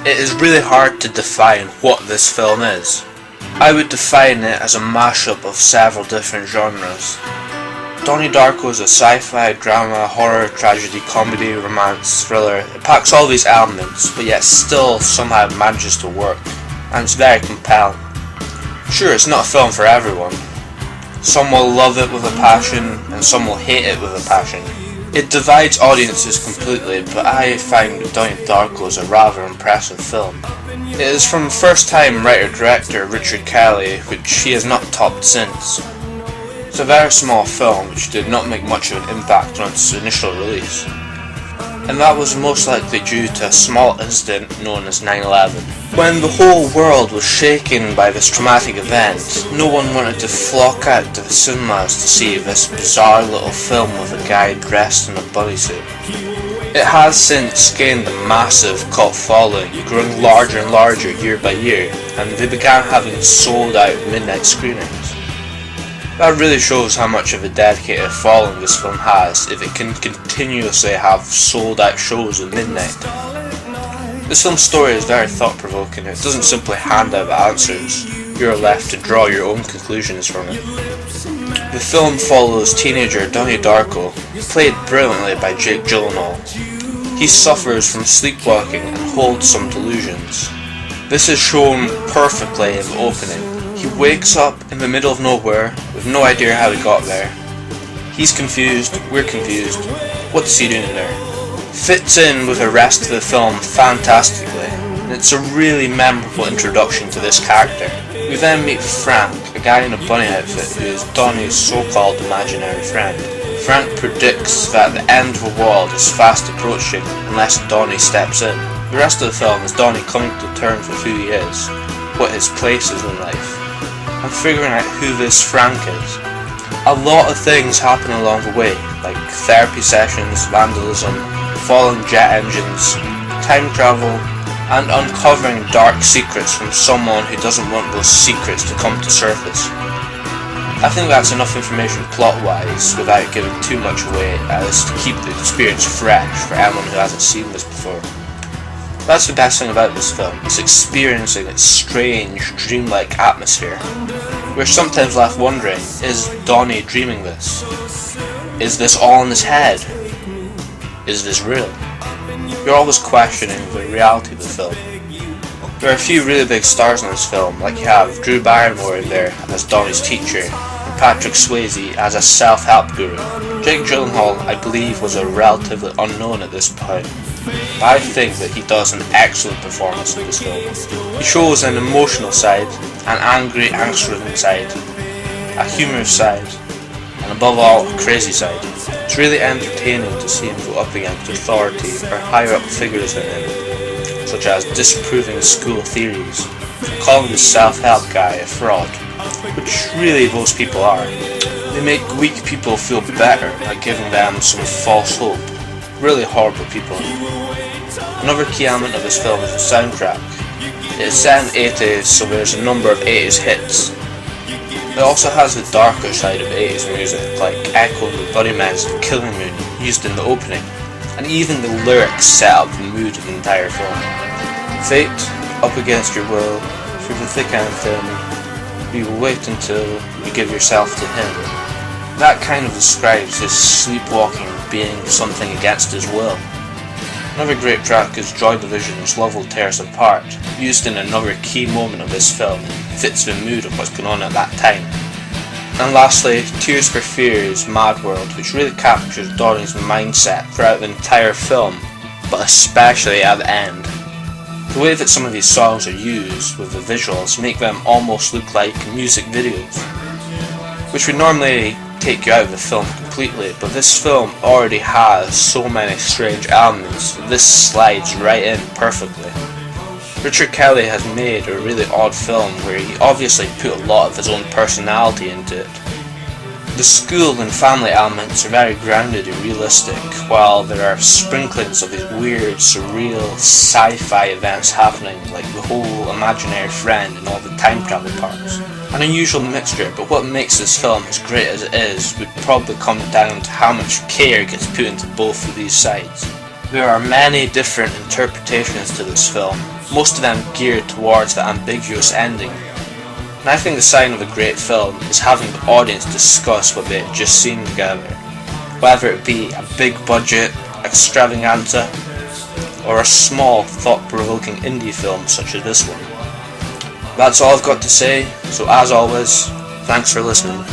It is really hard to define what this film is. I would define it as a mashup of several different genres. Donnie Darko is a sci-fi, drama, horror, tragedy, comedy, romance, thriller. It packs all these elements, but yet still somehow manages to work, and it's very compelling. Sure, it's not a film for everyone. Some will love it with a passion, and some will hate it with a passion. It divides audiences completely, but I find Donnie Darko is a rather impressive film. It is from first-time writer-director Richard Kelly, which he has not topped since. It's a very small film which did not make much of an impact on its initial release, and that was most likely due to a small incident known as 9/11. When the whole world was shaken by this traumatic event, no one wanted to flock out to the cinemas to see this bizarre little film with a guy dressed in a bodysuit. It has since gained a massive cult following, growing larger and larger year by year, and they began having sold out midnight screenings. That really shows how much of a dedicated following this film has if it can continuously have sold out shows at midnight. This film's story is very thought-provoking. It doesn't simply hand out answers. You're left to draw your own conclusions from it. The film follows teenager Donnie Darko, played brilliantly by Jake Gyllenhaal. He suffers from sleepwalking and holds some delusions. This is shown perfectly in the opening. He wakes up in the middle of nowhere with no idea how he got there. He's confused, we're confused. What's he doing there? Fits in with the rest of the film fantastically, and it's a really memorable introduction to this character. We then meet Frank, a guy in a bunny outfit who is Donnie's so-called imaginary friend. Frank predicts that the end of the world is fast approaching unless Donnie steps in. The rest of the film is Donnie coming to terms with who he is, what his place is in life, and figuring out who this Frank is. A lot of things happen along the way, like therapy sessions, vandalism, falling jet engines, time travel, and uncovering dark secrets from someone who doesn't want those secrets to come to surface. I think that's enough information plot-wise without giving too much away, as to keep the experience fresh for anyone who hasn't seen this before. That's the best thing about this film, is experiencing its strange, dreamlike atmosphere. We're sometimes left wondering, is Donnie dreaming this? Is this all in his head? Is this real? You're always questioning the reality of the film. There are a few really big stars in this film, like you have Drew Barrymore in there as Donnie's teacher, and Patrick Swayze as a self-help guru. Jake Gyllenhaal, I believe, was a relatively unknown at this point. I think that he does an excellent performance in this film. He shows an emotional side, an angry, angst-ridden side, a humorous side, and above all, a crazy side. It's really entertaining to see him go up against authority or higher up figures than him, such as disproving school theories, and calling the self-help guy a fraud, which really those people are. They make weak people feel better by giving them some false hope. Really horrible people. Another key element of this film is the soundtrack. It is set in the 80s, so there's a number of 80s hits. It also has the darker side of 80s music, like Echo the Bunnymen's Killing Moon, used in the opening, and even the lyrics set up the mood of the entire film. Fate, up against your will, through the thick and thin, you will wait until you give yourself to him. That kind of describes his sleepwalking being something against his will. Another great track is Joy Division's Love Will Tear Us Apart, used in another key moment of this film, and fits the mood of what's going on at that time. And lastly, Tears for Fears' Mad World, which really captures Donnie's mindset throughout the entire film, but especially at the end. The way that some of these songs are used with the visuals make them almost look like music videos, which would normally take you out of the film completely, but this film already has so many strange elements that this slides right in perfectly. Richard Kelly has made a really odd film where he obviously put a lot of his own personality into it. The school and family elements are very grounded and realistic, while there are sprinklings of these weird, surreal, sci-fi events happening, like the whole imaginary friend and all the time travel parts. An unusual mixture, but what makes this film as great as it is would probably come down to how much care gets put into both of these sides. There are many different interpretations to this film, most of them geared towards the ambiguous ending. And I think the sign of a great film is having the audience discuss what they had just seen together, whether it be a big budget extravaganza or a small thought-provoking indie film such as this one. That's all I've got to say, so as always, thanks for listening.